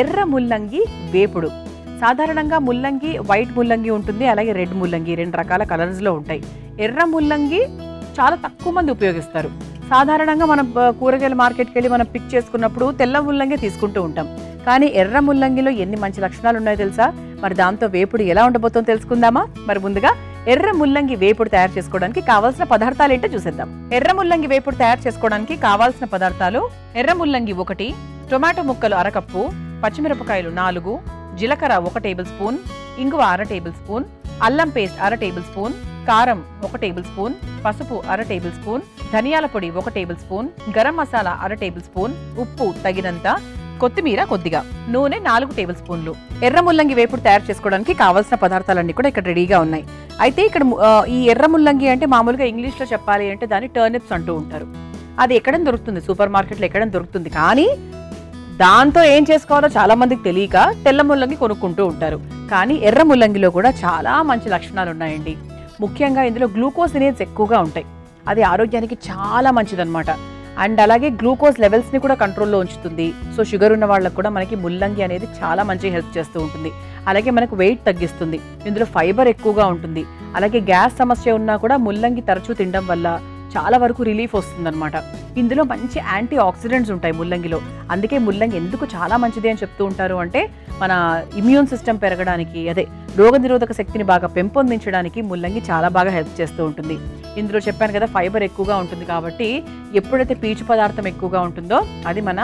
ఎర్ర ముల్లంగి వేపుడు. సాధారణంగా ముల్లంగి వైట్ ముల్లంగి ఉంటుంది, అలాగే రెడ్ ముల్లంగి, 2 రకాల కలర్స్లో ఉంటాయి. ఎర్ర ముల్లంగి చాలా తక్కువ మంది ఉపయోగిస్తారు. సాధారణంగా మనం కూరగాయల మార్కెట్కి వెళ్ళి మనం పిక్ చేసుకున్నప్పుడు తెల్ల ముల్లంగి తీసుకుంటూ ఉంటాం. కానీ ఎర్ర ముల్లంగిలో ఎన్ని మంచి లక్షణాలు ఉన్నాయో తెలుసా? మరి దాంతో వేపుడు ఎలా ఉండబోతుందో తెలుసుకుందామా? మరి ముందుగా ఎర్ర ముల్లంగి వేపుడు తయారు చేసుకోవడానికి కావాల్సిన పదార్థాలు ఏంటో చూసేద్దాం. ఎర్ర ముల్లంగి వేపుడు తయారు చేసుకోవడానికి కావాల్సిన పదార్థాలు: ఎర్ర ముల్లంగి 1, టొమాటో ముక్కలు 1/2 కప్పు, పచ్చిమిరపకాయలు 4, జీలకర్ర 1 టేబుల్ స్పూన్, ఇంగువ 1/2 టేబుల్ స్పూన్, అల్లం పేస్ట్ 1/2 టేబుల్ స్పూన్, కారం 1 టేబుల్ స్పూన్, పసుపు 1/2 టేబుల్ స్పూన్, ధనియాల పొడి 1 table spoon, garam masala 1/2 table spoon, ఉప్పు తగినంత, కొత్తిమీర కొద్దిగా, నూనె 4 టేబుల్ స్పూన్లు. ఎర్ర ముల్లంగి వేపుడు తయారు చేసుకోవడానికి కావాల్సిన పదార్థాలన్నీ కూడా ఇక్కడ రెడీగా ఉన్నాయి. అయితే ఇక్కడ ఈ ఎర్ర ముల్లంగి అంటే మామూలుగా ఇంగ్లీష్లో చెప్పాలి అంటే దాన్ని టర్నిప్స్ అంటూ ఉంటారు. అది ఎక్కడైనా దొరుకుతుంది, సూపర్ మార్కెట్లో ఎక్కడైనా దొరుకుతుంది. కానీ దాంతో ఏం చేసుకోవాలో చాలా మందికి తెలియక తెల్ల ముల్లంగి కొనుక్కుంటూ ఉంటారు. కానీ ఎర్ర ముల్లంగిలో కూడా చాలా మంచి లక్షణాలు ఉన్నాయండి. ముఖ్యంగా ఇందులో గ్లూకోసినేట్స్ ఎక్కువగా ఉంటాయి. అది ఆరోగ్యానికి చాలా మంచిదన్నమాట. అండ్ అలాగే గ్లూకోజ్ లెవెల్స్ని కూడా కంట్రోల్లో ఉంచుతుంది. సో షుగర్ ఉన్న వాళ్ళకు కూడా మనకి ముల్లంగి అనేది చాలా మంచి హెల్ప్ చేస్తూ ఉంటుంది. అలాగే మనకు వెయిట్ తగ్గిస్తుంది. ఇందులో ఫైబర్ ఎక్కువగా ఉంటుంది. అలాగే గ్యాస్ సమస్య ఉన్నా కూడా ముల్లంగి తరచూ తినడం వల్ల చాలా వరకు రిలీఫ్ వస్తుందన్నమాట. ఇందులో మంచి యాంటీ ఆక్సిడెంట్స్ ఉంటాయి ముల్లంగిలో. అందుకే ముల్లంగి ఎందుకు చాలా మంచిది అని చెప్తూ ఉంటారు అంటే మన ఇమ్యూన్ సిస్టమ్ పెరగడానికి, అదే రోగనిరోధక శక్తిని బాగా పెంపొందించడానికి ముల్లంగి చాలా బాగా హెల్ప్ చేస్తూ ఉంటుంది. ఇందులో చెప్పాను కదా ఫైబర్ ఎక్కువగా ఉంటుంది కాబట్టి ఎప్పుడైతే పీచు పదార్థం ఎక్కువగా ఉంటుందో అది మన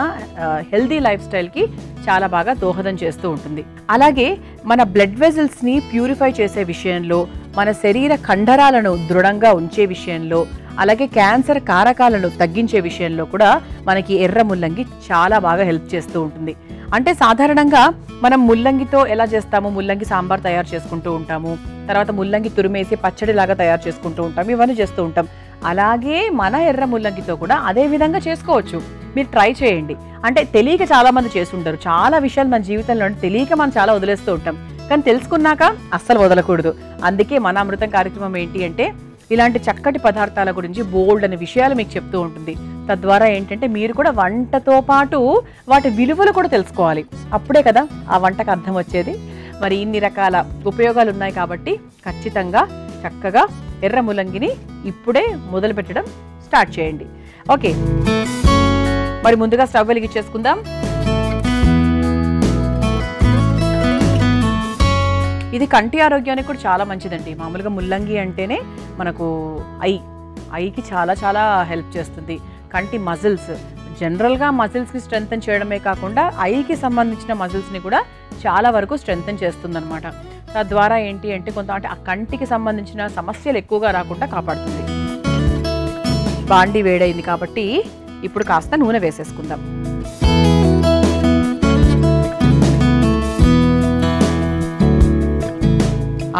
హెల్దీ లైఫ్ స్టైల్కి చాలా బాగా దోహదం చేస్తూ ఉంటుంది. అలాగే మన బ్లడ్ వెజల్స్ని ప్యూరిఫై చేసే విషయంలో, మన శరీర కండరాలను దృఢంగా ఉంచే విషయంలో, అలాగే క్యాన్సర్ కారకాలను తగ్గించే విషయంలో కూడా మనకి ఎర్ర ముల్లంగి చాలా బాగా హెల్ప్ చేస్తూ ఉంటుంది. అంటే సాధారణంగా మనం ముల్లంగితో ఎలా చేస్తాము, ముల్లంగి సాంబార్ తయారు చేసుకుంటూ ఉంటాము, తర్వాత ముల్లంగి తురిమేసి పచ్చడిలాగా తయారు చేసుకుంటూ ఉంటాము, ఇవన్నీ చేస్తూ ఉంటాం. అలాగే మన ఎర్ర ముల్లంగితో కూడా అదే విధంగా చేసుకోవచ్చు. మీరు ట్రై చేయండి. అంటే తెలియక చాలా మంది చేస్తుంటారు. చాలా విషయాలు మన జీవితంలో తెలియక మనం చాలా వదిలేస్తూ ఉంటాం. కానీ తెలుసుకున్నాక అస్సలు వదలకూడదు. అందుకే మన అమృతం కార్యక్రమం ఏంటి అంటే ఇలాంటి చక్కటి పదార్థాల గురించి బోల్డ్ అనే విషయాలు మీకు చెప్తూ ఉంటుంది. తద్వారా ఏంటంటే మీరు కూడా వంటతో పాటు వాటి విలువలు కూడా తెలుసుకోవాలి. అప్పుడే కదా ఆ వంటకు అర్థం వచ్చేది. మరి ఇన్ని రకాల ఉపయోగాలు ఉన్నాయి కాబట్టి ఖచ్చితంగా చక్కగా ఎర్ర ముల్లంగిని ఇప్పుడే మొదలు పెట్టడం స్టార్ట్ చేయండి. ఓకే, మరి ముందుగా స్టవ్ వెలిగించేసుకుందాం. ఇది కంటి ఆరోగ్యానికి కూడా చాలా మంచిదండి. మామూలుగా ముల్లంగి అంటేనే మనకు ఐకి చాలా చాలా హెల్ప్ చేస్తుంది. కంటి మజిల్స్, జనరల్గా మజిల్స్ని స్ట్రెంగ్తన్ చేయడమే కాకుండా ఐకి సంబంధించిన మజిల్స్ని కూడా చాలా వరకు స్ట్రెంగ్తన్ చేస్తుందన్నమాట. తద్వారా ఏంటి అంటే అంటే ఆ కంటికి సంబంధించిన సమస్యలు ఎక్కువగా రాకుండా కాపాడుతుంది. బాండి వేడైంది కాబట్టి ఇప్పుడు కాస్త నూనె వేసేసుకుందాం.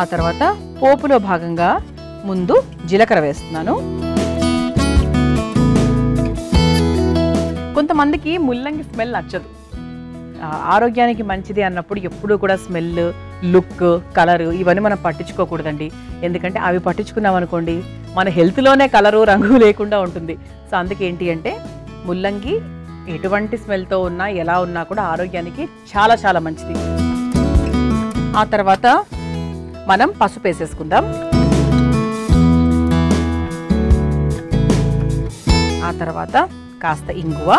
ఆ తర్వాత పోపులో భాగంగా ముందు జీలకర్ర వేస్తున్నాను. కొంతమందికి ముల్లంగి స్మెల్ నచ్చదు. ఆరోగ్యానికి మంచిది అన్నప్పుడు ఎప్పుడూ కూడా స్మెల్, లుక్, కలరు ఇవన్నీ మనం పట్టించుకోకూడదండి. ఎందుకంటే అవి పట్టించుకున్నాం అనుకోండి మన హెల్త్లోనే కలరు, రంగు లేకుండా ఉంటుంది. సో అందుకే ఏంటి అంటే ముల్లంగి ఎటువంటి స్మెల్తో ఉన్నా ఎలా ఉన్నా కూడా ఆరోగ్యానికి చాలా చాలా మంచిది. ఆ తర్వాత మనం పసుపు వేసేసుకుందాం. ఆ తర్వాత కాస్త ఇంగువ,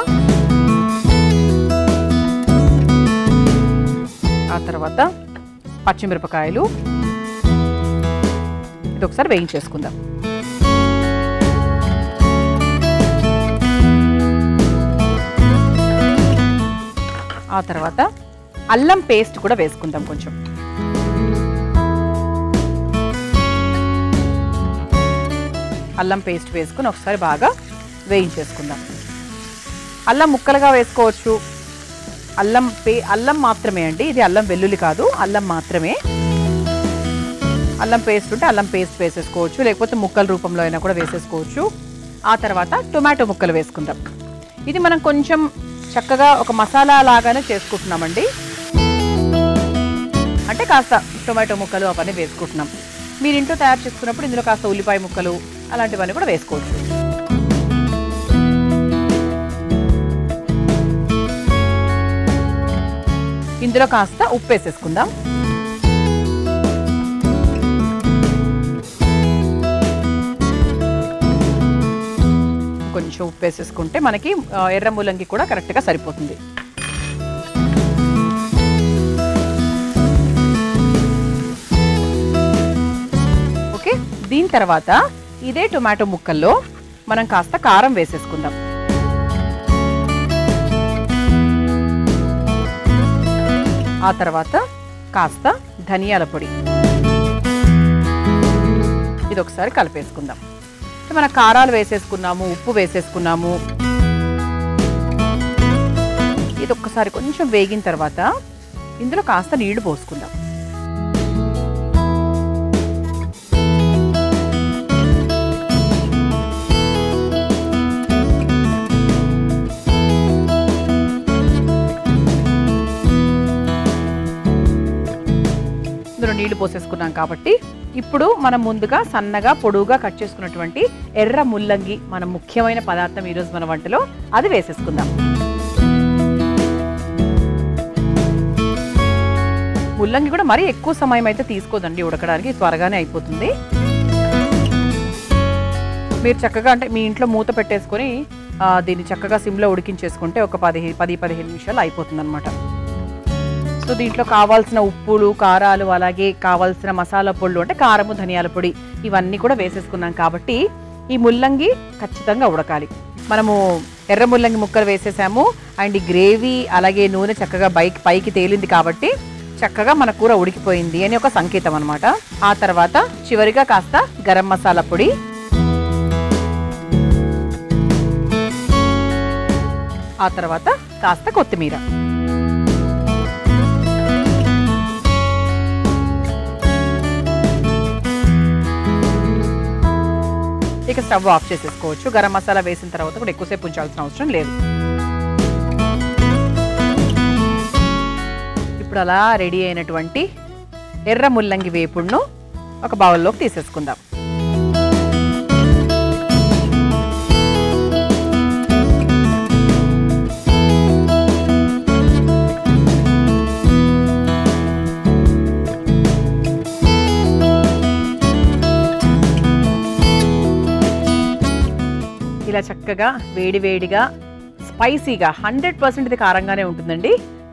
ఆ తర్వాత పచ్చిమిరపకాయలు, ఇది ఒకసారి వేయించేసుకుందాం. ఆ తర్వాత అల్లం పేస్ట్ కూడా వేసుకుందాం. కొంచెం అల్లం పేస్ట్ వేసుకుని ఒకసారి బాగా వేయించేసుకుందాం. అల్లం ముక్కలుగా వేసుకోవచ్చు. అల్లం మాత్రమే అండి, ఇది అల్లం వెల్లుల్లి కాదు, అల్లం మాత్రమే. అల్లం పేస్ట్ ఉంటే అల్లం పేస్ట్ వేసేసుకోవచ్చు, లేకపోతే ముక్కల రూపంలో అయినా కూడా వేసేసుకోవచ్చు. ఆ తర్వాత టొమాటో ముక్కలు వేసుకుందాం. ఇది మనం కొంచెం చక్కగా ఒక మసాలా లాగానే చేసుకుంటున్నామండి. అంటే కాస్త టొమాటో ముక్కలు అవన్నీ వేసుకుంటున్నాం. మీరు ఇంట్లో తయారు చేసుకున్నప్పుడు ఇందులో కాస్త ఉల్లిపాయ ముక్కలు అలాంటివన్నీ కూడా వేసుకోవచ్చు. ఇందులో కాస్త ఉప్పు వేసేసుకుందాం. కొంచెం ఉప్పు వేసేసుకుంటే మనకి ఎర్ర ముల్లంగి కూడా కరెక్ట్గా సరిపోతుంది. ఓకే, దీని తర్వాత ఇదే టొమాటో ముక్కల్లో మనం కాస్త కారం వేసేసుకుందాం. ఆ తర్వాత కాస్త ధనియాల పొడి, ఇది ఒకసారి కలిపేసుకుందాం. మన కారాలు వేసేసుకున్నాము, ఉప్పు వేసేసుకున్నాము. ఇది ఒక్కసారి కొంచెం వేగిన తర్వాత ఇందులో కాస్త నీళ్లు పోసుకుందాం. ఇందులో నీళ్లు పోసేసుకున్నాం కాబట్టి ఇప్పుడు మనం ముందుగా సన్నగా పొడువుగా కట్ చేసుకున్నటువంటి ఎర్ర ముల్లంగి, మన ముఖ్యమైన పదార్థం ఈరోజు మన వంటలో, అది వేసేసుకుందాం. ముల్లంగి కూడా మరీ ఎక్కువ సమయం అయితే తీసుకోదండి ఉడకడానికి, త్వరగానే అయిపోతుంది. మీరు చక్కగా అంటే మీ ఇంట్లో మూత పెట్టేసుకొని దీన్ని చక్కగా సిమ్లో ఉడికించేసుకుంటే ఒక 10-15 నిమిషాలు అయిపోతుంది అనమాట. సో దీంట్లో కావాల్సిన ఉప్పులు, కారాలు, అలాగే కావాల్సిన మసాలా పొళ్ళు అంటే కారము, ధనియాల పొడి, ఇవన్నీ కూడా వేసేసుకున్నాం కాబట్టి ఈ ముల్లంగి ఖచ్చితంగా ఉడకాలి. మనము ఎర్ర ముల్లంగి ముక్కలు వేసేసాము అండ్ ఈ గ్రేవీ అలాగే నూనె చక్కగా పైకి తేలింది కాబట్టి చక్కగా మన కూర ఉడికిపోయింది అని ఒక సంకేతం అనమాట. ఆ తర్వాత చివరిగా కాస్త గరం మసాలా పొడి, ఆ తర్వాత కాస్త కొత్తిమీర. ఇక స్టవ్ ఆఫ్ చేసేసుకోవచ్చు. గరం మసాలా వేసిన తర్వాత కూడా ఎక్కువసేపు ఉంచాల్సిన అవసరం లేదు. ఇప్పుడు అలా రెడీ అయినటువంటి ఎర్ర ముల్లంగి వేపుడును ఒక బౌల్లోకి తీసేసుకుందాం. ఇలా చక్కగా వేడివేడిగా స్పైసీగా 100% ఇది కారంగానే ఉంటుందండి.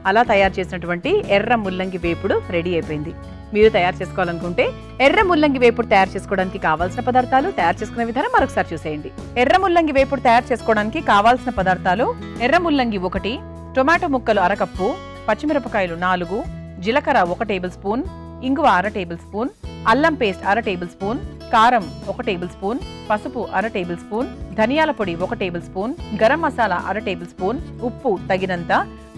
అలా తయారు చేసినటువంటి ఎర్ర ముల్లంగి వేపుడు రెడీ అయిపోయింది. మీరు తయారు చేసుకోవాలనుకుంటే ఎర్ర ముల్లంగి వేపుడు తయారు చేసుకోవడానికి కావాల్సిన పదార్థాలు, తయారు చేసుకునే విధానం మరొకసారి చూసేయండి. ఎర్ర ముల్లంగి వేపుడు తయారు చేసుకోవడానికి కావాల్సిన పదార్థాలు: ఎర్ర ముల్లంగి 1, టొమాటో ముక్కలు 1/2 కప్పు, పచ్చిమిరపకాయలు 4, జీలకర్ర 1 టేబుల్ స్పూన్, ఇంగువ 1/2 టేబుల్ స్పూన్, అల్లం పేస్ట్ 1/2 టేబుల్ స్పూన్, కారం 1 టేబుల్ స్పూన్, పసుపు 1/2 టేబుల్ స్పూన్, ధనియాల పొడి 1 table spoon, garam masala 1/2 table spoon, ఉప్పు తగినంత,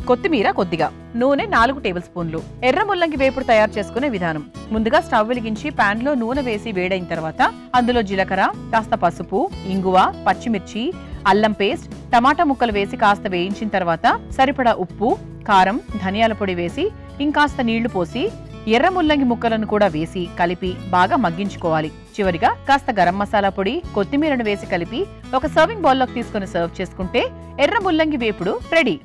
కొత్తిమీర కొద్దిగా, నూనె 4 టేబుల్ స్పూన్లు. ఎర్ర ముల్లంగి వేపుడు తయారు చేసుకునే విధానం: ముందుగా స్టవ్ వెలిగించి పాన్ లో నూనె వేసి వేడైన తర్వాత అందులో జీలకర్ర, కాస్త పసుపు, ఇంగువ, పచ్చిమిర్చి, అల్లం పేస్ట్, టమాటా ముక్కలు వేసి కాస్త వేయించిన తర్వాత సరిపడా ఉప్పు, కారం, ధనియాల పొడి వేసి ఇంకాస్త నీళ్లు పోసి ఎర్ర ముల్లంగి ముక్కలను కూడా వేసి కలిపి బాగా మగ్గించుకోవాలి. చివరిగా కాస్త గరం మసాలా పొడి, కొత్తిమీరను వేసి కలిపి ఒక సర్వింగ్ బౌల్లోకి తీసుకొని సర్వ్ చేసుకుంటే ఎర్ర ముల్లంగి వేపుడు రెడీ.